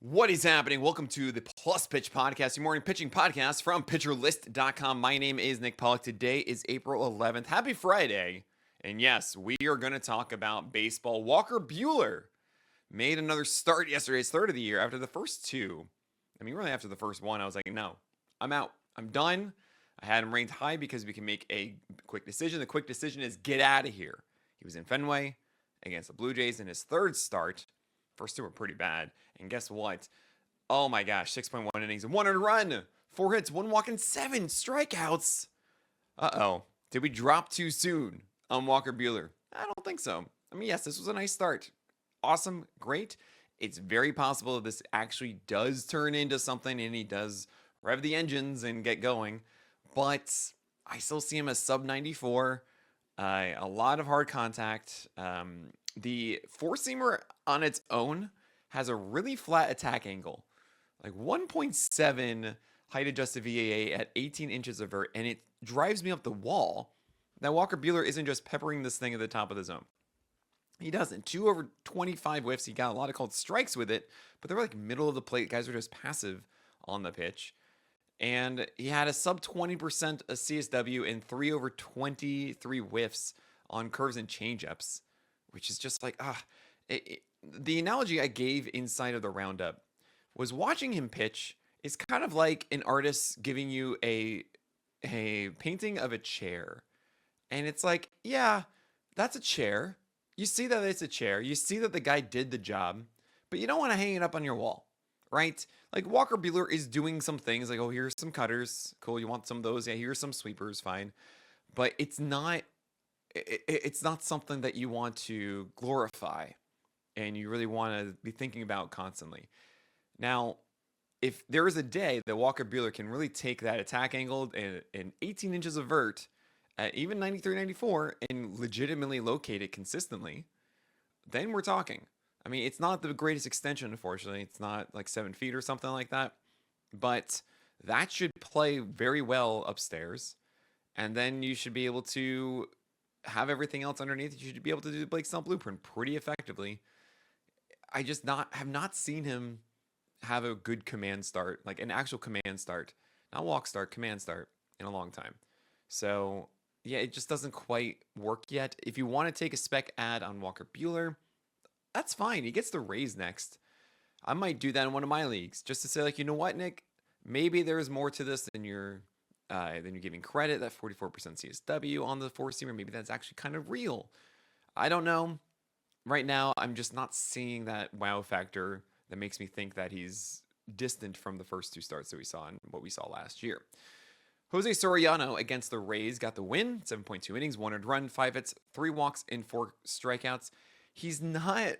What is happening? Welcome to the Plus Pitch Podcast, your morning pitching podcast from PitcherList.com. My name is Nick Pollock. Today is April 11th. Happy Friday. And yes, we are going to talk about baseball. Walker Buehler made another start yesterday, his third of the year, after the first two. Really after the first one, I was like, no, I'm out. I'm done. I had him ranked high because we can make a quick decision. The quick decision is get out of here. He was in Fenway against the Blue Jays in his third start. First two were pretty bad. And guess what? Oh my gosh, 6.1 innings and 1 earned run, 4 hits, 1 walk, and 7 strikeouts. Uh-oh. Did we drop too soon on Walker Buehler? I don't think so. Yes, this was a nice start. Awesome, great. It's very possible that this actually does turn into something and he does rev the engines and get going. But I still see him as sub 94. A lot of hard contact. The four-seamer on its own has a really flat attack angle, like 1.7 height-adjusted VAA at 18 inches of vert, and it drives me up the wall that Walker Buehler isn't just peppering this thing at the top of the zone. He doesn't. 2 over 25 whiffs. He got a lot of called strikes with it, but they were like middle of the plate. Guys were just passive on the pitch. And he had a sub 20% of CSW and 3 over 23 whiffs on curves and changeups, which is just like, the analogy I gave inside of the roundup was watching him pitch is kind of like an artist giving you a painting of a chair. And it's like, yeah, that's a chair. You see that it's a chair. You see that the guy did the job, but you don't want to hang it up on your wall, right? Like Walker Buehler is doing some things like, oh, here's some cutters. Cool. You want some of those? Yeah, here's some sweepers. Fine. But it's not something that you want to glorify and you really want to be thinking about constantly. Now, if there is a day that Walker Buehler can really take that attack angle and 18 inches of vert at even 93, 94 and legitimately locate it consistently, then we're talking. It's not the greatest extension, unfortunately. It's not like 7 feet or something like that, but that should play very well upstairs. And then you should be able to have everything else underneath. You should be able to do the Blake Snell blueprint pretty effectively. I just have not seen him have a good command start, like an actual command start, not walk start, command start in a long time. So yeah, it just doesn't quite work yet. If you want to take a spec ad on Walker Buehler, that's fine. He gets the Rays next. I might do that in one of my leagues just to say, like, you know what, Nick, maybe there's more to this than you're giving credit. That 44% CSW on the four-seamer, maybe that's actually kind of real. I don't know. Right now, I'm just not seeing that wow factor that makes me think that he's distant from the first 2 starts that we saw and what we saw last year. Jose Soriano against the Rays got the win. 7.2 innings, 1 earned run, 5 hits, 3 walks, and 4 strikeouts. He's not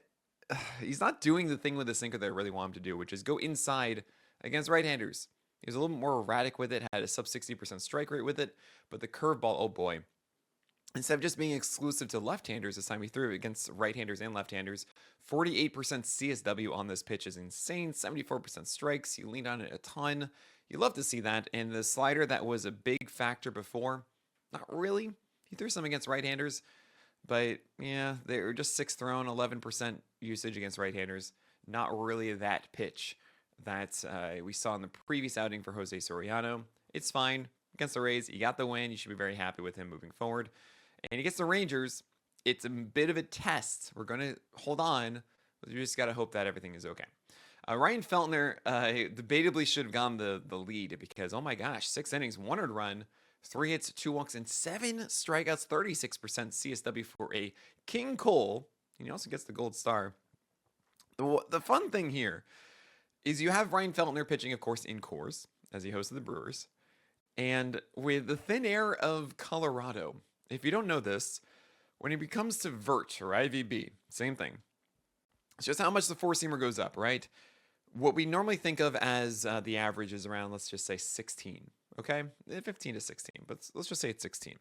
doing the thing with the sinker that I really want him to do, which is go inside against right-handers. He was a little more erratic with it, had a sub 60% strike rate with it, but the curveball, oh boy. Instead of just being exclusive to left-handers this time, he threw it against right-handers and left-handers. 48% CSW on this pitch is insane. 74% strikes. He leaned on it a ton. You love to see that. And the slider that was a big factor before, not really. He threw some against right-handers, but yeah, they were just 6th thrown, 11% usage against right-handers. Not really that pitch that we saw in the previous outing for Jose Soriano. It's fine. Against the Rays, you got the win. You should be very happy with him moving forward. And he gets the Rangers. It's a bit of a test. We're going to hold on. We just got to hope that everything is okay. Ryan Feltner debatably should have gone the lead because, oh my gosh, 6 innings, 1 earned run, 3 hits, 2 walks, and 7 strikeouts, 36% CSW for a King Cole. And he also gets the gold star. The fun thing here is you have Ryan Feltner pitching, of course, in Coors as he hosted the Brewers. And with the thin air of Colorado, if you don't know this, when it comes to vert or IVB, same thing. It's just how much the four-seamer goes up, right? What we normally think of as the average is around, let's just say 16, okay? 15 to 16, but let's just say it's 16.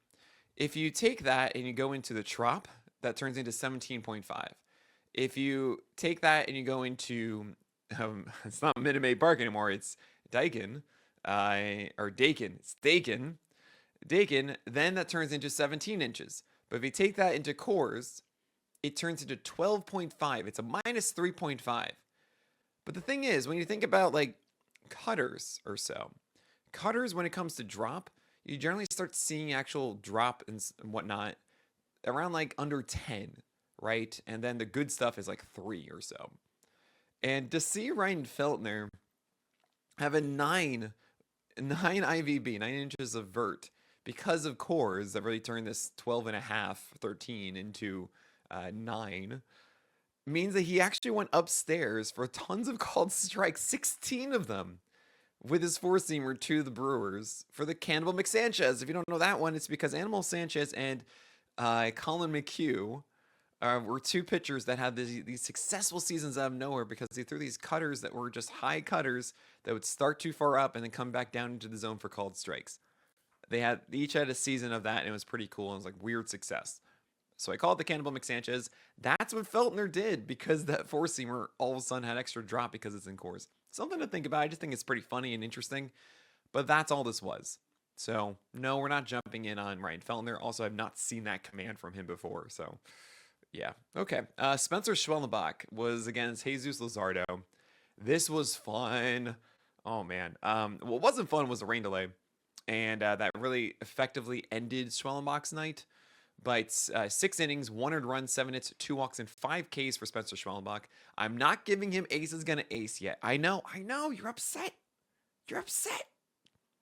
If you take that and you go into the trop, that turns into 17.5. If you take that and you go into, it's not Minute Maid Park anymore, it's Dakin, or Dakin, it's Dakin, then that turns into 17 inches. But if you take that into Coors, it turns into 12.5. It's a minus 3.5. But the thing is, when you think about like cutters or so, cutters when it comes to drop, you generally start seeing actual drop and whatnot around like under 10, right? And then the good stuff is like 3 or so. And to see Ryan Feltner have a 9 IVB, 9 inches of vert, because of cores that really turned this 12 and a half, 13 into 9, means that he actually went upstairs for tons of called strikes, 16 of them, with his four seamer to the Brewers for the Cannibal McSanchez. If you don't know that one, it's because Animal Sanchez and Colin McHugh were two pitchers that had these successful seasons out of nowhere because they threw these cutters that were just high cutters that would start too far up and then come back down into the zone for called strikes. They each had a season of that, and it was pretty cool. It was like weird success. So I called the Cannibal McSanchez. That's what Feltner did because that four seamer all of a sudden had extra drop because it's in cores. Something to think about. I just think it's pretty funny and interesting. But that's all this was. So no, we're not jumping in on Ryan Feltner. Also, I've not seen that command from him before. So yeah. Okay. Spencer Schwellenbach was against Jesus Luzardo. This was fun. Oh man. What wasn't fun was the rain delay. And that really effectively ended Schwellenbach's night. But 6 innings, 1 earned run, 7 hits, 2 walks, and 5 Ks for Spencer Schwellenbach. I'm not giving him ace is going to ace yet. I know. You're upset. It's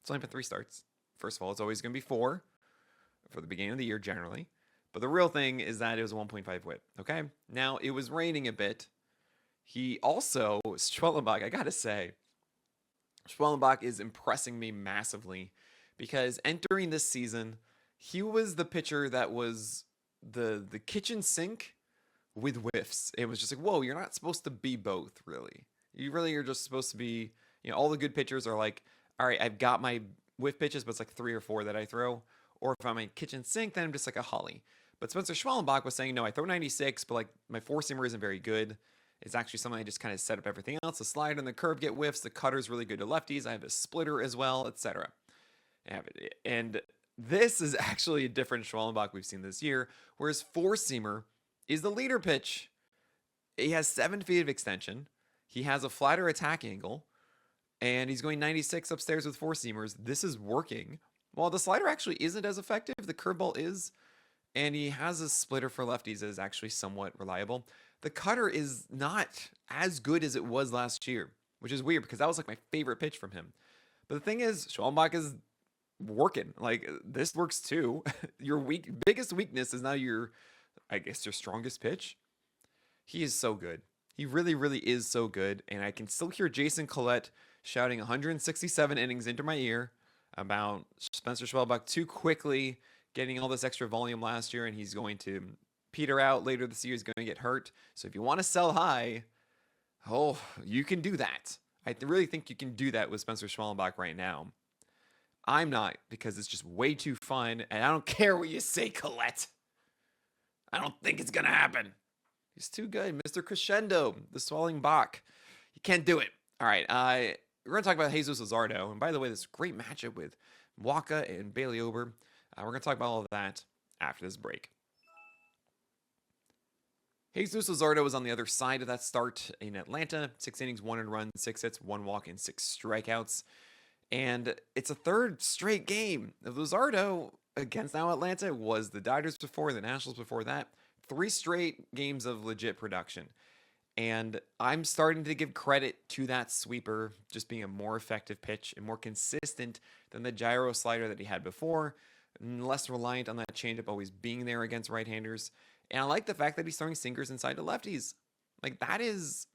only been 3 starts. First of all, it's always going to be 4 for the beginning of the year generally. But the real thing is that it was a 1.5 whip. Okay? Now, it was raining a bit. He also, Schwellenbach, I got to say, Schwellenbach is impressing me massively because entering this season, he was the pitcher that was the kitchen sink with whiffs. It was just like, whoa, you're not supposed to be both, really. You really are just supposed to be, all the good pitchers are like, all right, I've got my whiff pitches, but it's like 3 or 4 that I throw. Or if I'm a kitchen sink, then I'm just like a Holly. But Spencer Schwellenbach was saying, no, I throw 96, but like my four-seamer isn't very good. It's actually something I just kind of set up everything else. The slide and the curve get whiffs. The cutter's really good to lefties. I have a splitter as well, etc. And this is actually a different Schwellenbach we've seen this year, whereas four-seamer is the leader pitch. He has 7 feet of extension. He has a flatter attack angle, and he's going 96 upstairs with four-seamers. This is working. While the slider actually isn't as effective, the curveball is, and he has a splitter for lefties that is actually somewhat reliable. The cutter is not as good as it was last year, which is weird because that was like my favorite pitch from him. But the thing is, Schwellenbach is working. Like, this works too. Your biggest weakness is now your strongest pitch. He is so good. He really, really is so good. And I can still hear Jason Collette shouting 167 innings into my ear about Spencer Schwellenbach too quickly getting all this extra volume last year, and he's going to peter out later this year. He's going to get hurt. So if you want to sell high, you can do that. I really think you can do that with Spencer Schwellenbach right now. I'm not, because it's just way too fun, and I don't care what you say, Colette. I don't think it's going to happen. He's too good. Mr. Crescendo, the swelling Bach. You can't do it. All right, we're going to talk about Jesus Luzardo. And by the way, this great matchup with Waka and Bailey Ober. We're going to talk about all of that after this break. Jesus Luzardo was on the other side of that start in Atlanta. 6 innings, 1 earned run, 6 hits, 1 walk, and 6 strikeouts. And it's a third straight game of Luzardo against now Atlanta. It was the Dodgers before, the Nationals before that. 3 straight games of legit production. And I'm starting to give credit to that sweeper just being a more effective pitch and more consistent than the gyro slider that he had before. And less reliant on that changeup always being there against right-handers. And I like the fact that he's throwing sinkers inside to lefties. Like, that is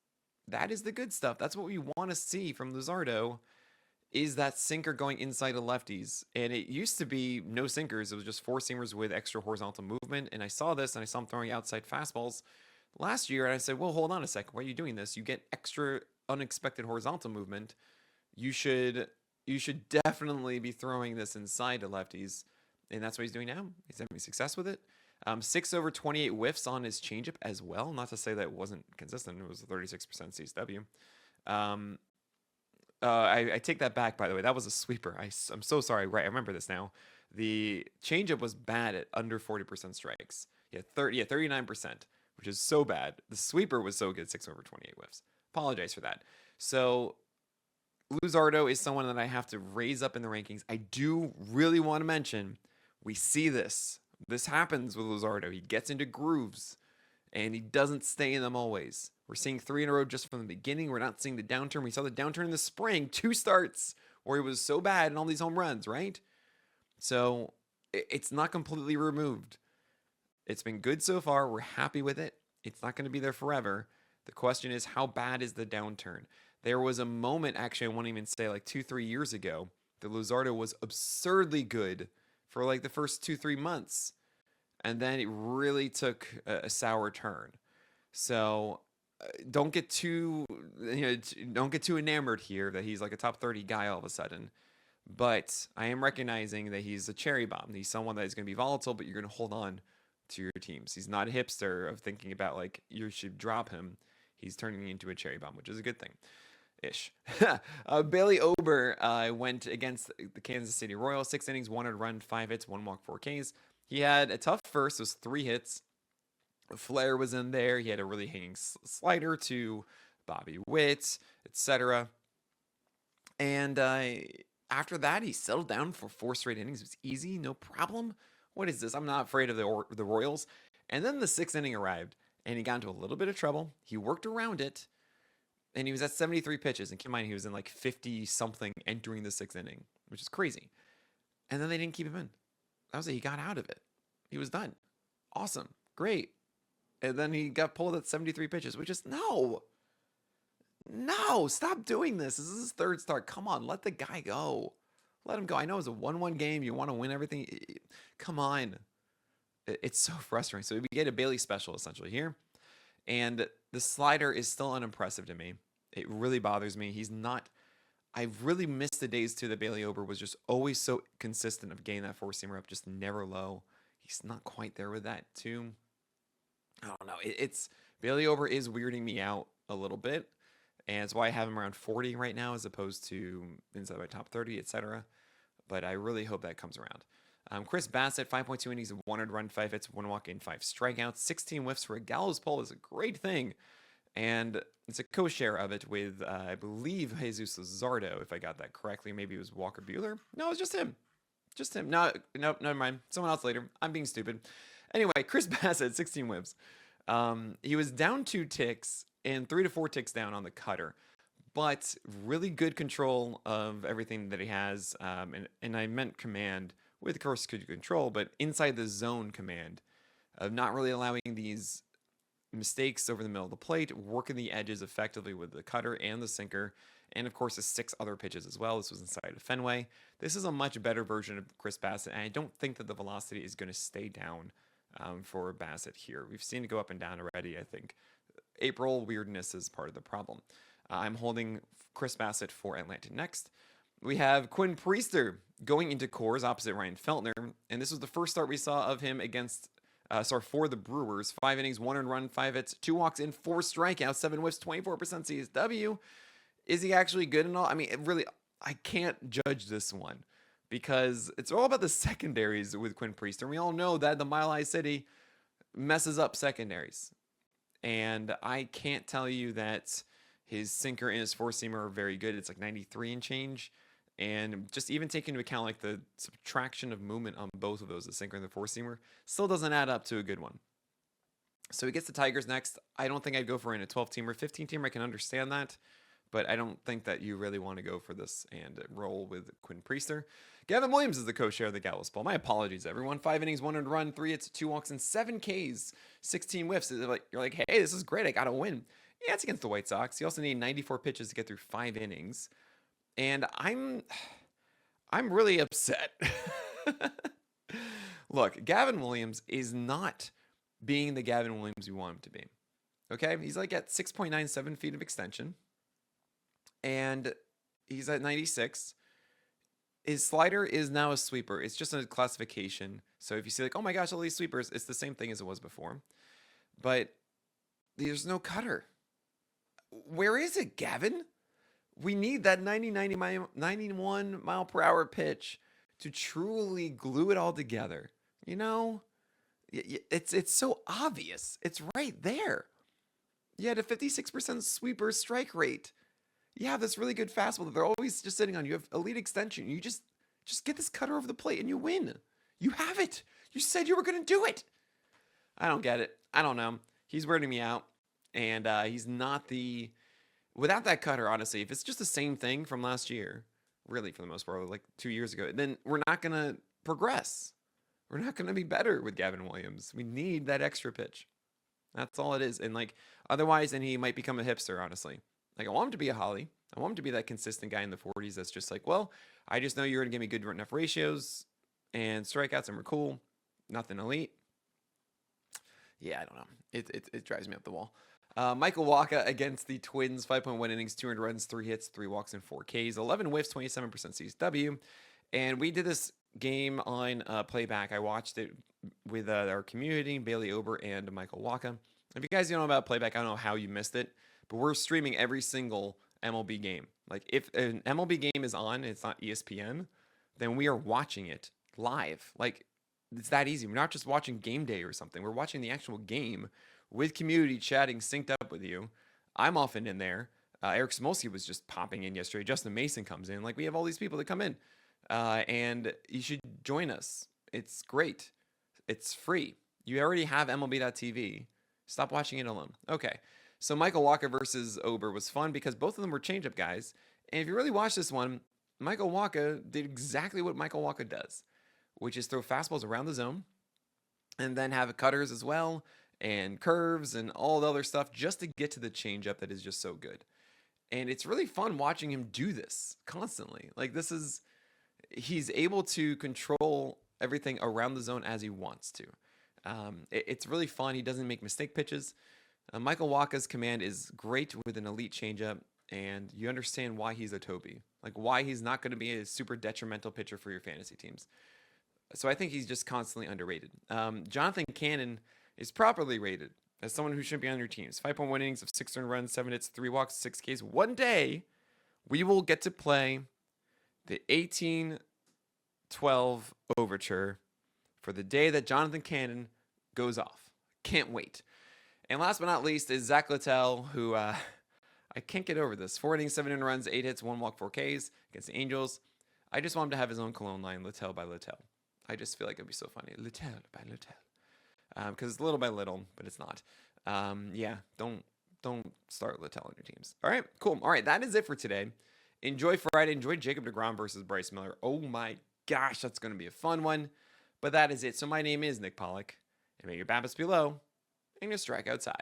the good stuff. That's what we want to see from Luzardo, is that sinker going inside to lefties. And it used to be no sinkers. It was just four-seamers with extra horizontal movement. And I saw this, and I saw him throwing outside fastballs last year. And I said, well, hold on a second. Why are you doing this? You get extra unexpected horizontal movement. You should definitely be throwing this inside to lefties. And that's what he's doing now. He's having success with it. 6 over 28 whiffs on his changeup as well. Not to say that it wasn't consistent. It was a 36% CSW. I take that back, by the way. That was a sweeper. I'm so sorry. Right, I remember this now. The changeup was bad at under 40% strikes. 39%, which is so bad. The sweeper was so good, 6 over 28 whiffs. Apologize for that. So Luzardo is someone that I have to raise up in the rankings. I do really want to mention we see this. This happens with Luzardo. He gets into grooves and he doesn't stay in them always. We're seeing 3 in a row just from the beginning. We're not seeing the downturn. We saw the downturn in the spring, 2 starts where he was so bad in all these home runs, right? So it's not completely removed. It's been good so far. We're happy with it. It's not going to be there forever. The question is, how bad is the downturn? There was a moment, actually, I won't even say like 2-3 years ago, that Luzardo was absurdly good for like the first 2-3 months. And then it really took a sour turn. So don't get too, don't get too enamored here that he's like a top 30 guy all of a sudden. But I am recognizing that he's a cherry bomb. He's someone that is going to be volatile, but you're going to hold on to your teams. He's not a hipster of thinking about like you should drop him. He's turning into a cherry bomb, which is a good thing. Ish. Bailey Ober went against the Kansas City Royals. 6 innings, 1 earned run, 5 hits, 1 walk, 4 Ks. He had a tough first. It was 3 hits. Flair was in there. He had a really hanging slider to Bobby Witt, etc. And after that, he settled down for 4 straight innings. It was easy, no problem. What is this? I'm not afraid of the Royals. And then the 6th inning arrived, and he got into a little bit of trouble. He worked around it, and he was at 73 pitches. And keep in mind, he was in like 50-something entering the 6th inning, which is crazy. And then they didn't keep him in. That was it. He got out of it. He was done. Awesome. Great. And then he got pulled at 73 pitches, which is no, stop doing this. This is his 3rd start. Come on, let the guy go. Let him go. I know it's a 1-1 game. You want to win everything. Come on. It's so frustrating. So we get a Bailey special essentially here. And the slider is still unimpressive to me. It really bothers me. I've really missed the days too that Bailey Ober was just always so consistent of getting that 4-seamer up, just never low. He's not quite there with that too. I don't know. Bailey Ober is weirding me out a little bit. And it's why I have him around 40 right now as opposed to inside my top 30, etc. But I really hope that comes around. Chris Bassett, 5.2 innings, 1 earned run, 5 hits, 1 walk, and 5 strikeouts. 16 whiffs for a gallows pole is a great thing. And it's a co-share of it with, I believe, Jesus Luzardo, if I got that correctly. Maybe it was Walker Buehler. No, it was just him. Just him. No, never mind. Someone else later. I'm being stupid. Anyway, Chris Bassett, 16 whiffs. He was down 2 ticks and 3 to 4 ticks down on the cutter. But really good control of everything that he has. And I meant command with, of course, good control, but inside the zone command of not really allowing these mistakes over the middle of the plate, working the edges effectively with the cutter and the sinker, and of course the 6 other pitches as well. This was inside of Fenway. This is a much better version of Chris Bassett, and I don't think that the velocity is going to stay down for Bassett here. We've seen it go up and down already, I think. April weirdness is part of the problem. I'm holding Chris Bassett for Atlanta next. We have Quinn Priester going into Coors opposite Ryan Feltner, and this was the first start we saw of him against for the Brewers. 5 innings, 1 earned run, 5 hits, 2 walks in, 4 strikeouts, 7 whiffs, 24% CSW. Is he actually good and all? I mean, I can't judge this one because it's all about the secondaries with Quinn Priester. We all know that the Mile High City messes up secondaries. And I can't tell you that his sinker and his 4-seamer are very good. It's like 93 and change. And just even taking into account like the subtraction of movement on both of those, the sinker and the 4-seamer, still doesn't add up to a good one. So he gets the Tigers next. I don't think I'd go for in a 12-teamer. 15-teamer, I can understand that. But I don't think that you really want to go for this and roll with Quinn Priester. Gavin Williams is the co-share of the Gallows Ball. My apologies, everyone. 5 innings, 1 earned run, 3 hits, 2 walks, and 7 Ks, 16 whiffs. You're like, hey, this is great. I got to win. Yeah, it's against the White Sox. You also need 94 pitches to get through 5 innings. And I'm really upset. Look, Gavin Williams is not being the Gavin Williams you want him to be. Okay? He's like at 6.97 feet of extension. And he's at 96. His slider is now a sweeper. It's just a classification. So if you see like, oh my gosh, all these sweepers, it's the same thing as it was before. But there's no cutter. Where is it, Gavin? We need that 91 mile per hour pitch to truly glue it all together. You know, it's so obvious. It's right there. You had a 56% sweeper strike rate. You have this really good fastball that they're always just sitting on. You have elite extension. You just get this cutter over the plate and you win. You have it. You said you were going to do it. I don't get it. I don't know. He's weirding me out. And he's not the... Without that cutter, honestly, if it's just the same thing from last year, really for the most part, like 2 years ago, then we're not going to progress. We're not going to be better with Gavin Williams. We need that extra pitch. That's all it is. And like, otherwise, then he might become a hipster, honestly. Like, I want him to be a Holly. I want him to be that consistent guy in the 40s that's just like, well, I just know you're going to give me good enough ratios and strikeouts, and we're cool. Nothing elite. Yeah, I don't know. It drives me up the wall. Michael Wacha against the Twins, 5.1 innings, 200 runs, 3 hits, 3 walks, and 4 Ks, 11 whiffs, 27% CSW. And we did this game on Playback. I watched it with our community, Bailey Ober and Michael Wacha. If you guys don't know about Playback, I don't know how you missed it, but we're streaming every single MLB game. Like, if an MLB game is on and it's not ESPN, then we are watching it live. Like, it's that easy. We're not just watching game day or something. We're watching the actual game with community chatting, synced up with you. I'm often in there. Eric Smolsky was just popping in yesterday. Justin Mason comes in. Like, we have all these people that come in. And you should join us. It's great. It's free. You already have MLB.TV. Stop watching it alone. Okay. So Michael Wacha versus Ober was fun because both of them were changeup guys. And if you really watch this one, Michael Wacha did exactly what Michael Wacha does, which is throw fastballs around the zone and then have cutters as well and curves and all the other stuff just to get to the changeup that is just so good. And it's really fun watching him do this constantly. Like, he's able to control everything around the zone as he wants to. It's really fun. He doesn't make mistake pitches. Michael Wacha's command is great with an elite changeup, and you understand why he's a Toby. Like, why he's not going to be a super detrimental pitcher for your fantasy teams. So I think he's just constantly underrated. Jonathan Cannon is properly rated as someone who shouldn't be on your teams. 5.1 innings of 6 earned runs, 7 hits, 3 walks, 6 Ks. One day, we will get to play the 18-12 overture for the day that Jonathan Cannon goes off. Can't wait. And last but not least is Zach Littell, who I can't get over this. 4 innings, 7 earned runs, 8 hits, 1 walk, 4 Ks against the Angels. I just want him to have his own cologne line, Littell by Littell. I just feel like it'd be so funny. Littell by Littell. Because it's little by little, but it's not. Yeah, don't start Littell on your teams. All right, cool. All right, that is it for today. Enjoy Friday. Enjoy Jacob deGrom versus Bryce Miller. Oh my gosh, that's going to be a fun one. But that is it. So my name is Nick Pollock. And may your BABIPs be low and your strikeouts high.